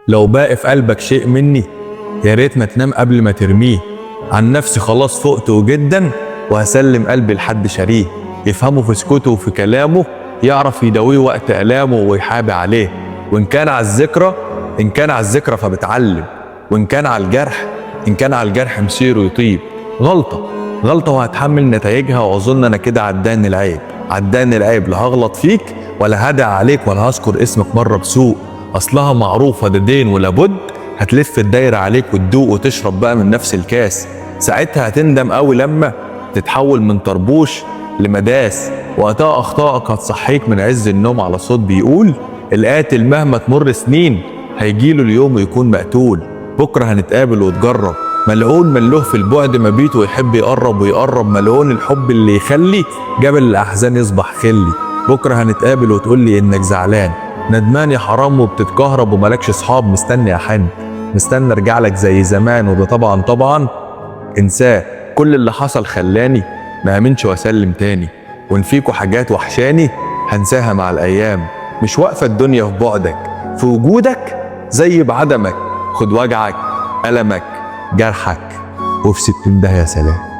لو باقي في قلبك شيء مني يا ريت ما تنام قبل ما ترميه. عن نفسي خلاص فقته جدا وهسلم قلبي لحد شريه، يفهمه في سكوته وفي كلامه، يعرف يداويه وقت آلامه ويحابي عليه. وإن كان على الذكرى فبتعلم، وإن كان على الجرح مصيره يطيب. غلطة وهتحمل نتائجها، وأظن أنا كده عداني العيب لا هغلط فيك ولا هدع عليك ولا هذكر اسمك مرة بسوء. أصلها معروفة ده دين ولابد، هتلف الدايرة عليك وتدوق وتشرب بقى من نفس الكاس. ساعتها هتندم قوي لما تتحول من طربوش لمداس، وقتها أخطائك هتصحيك من عز النوم على صوت بيقول القاتل مهما تمر سنين هيجيله اليوم ويكون مقتول. بكرة هنتقابل وتجرب، ملعون من له في البعد مبيت ويحب يقرب ويقرب، ملعون الحب اللي يخلي جبل الأحزان يصبح خلي. بكرة هنتقابل وتقولي إنك زعلان ندمان يا حرام وبتتكهرب وملكش صحاب، مستني أحن مستني ارجع لك زي زمان. وده طبعا انساه، كل اللي حصل خلاني ما امنش واسلم تاني. وان فيكوا حاجات وحشاني هنساها مع الايام، مش واقفة الدنيا في بعدك، في وجودك زي بعدمك. خد وجعك ألمك جرحك وفي 60 ده يا سلام.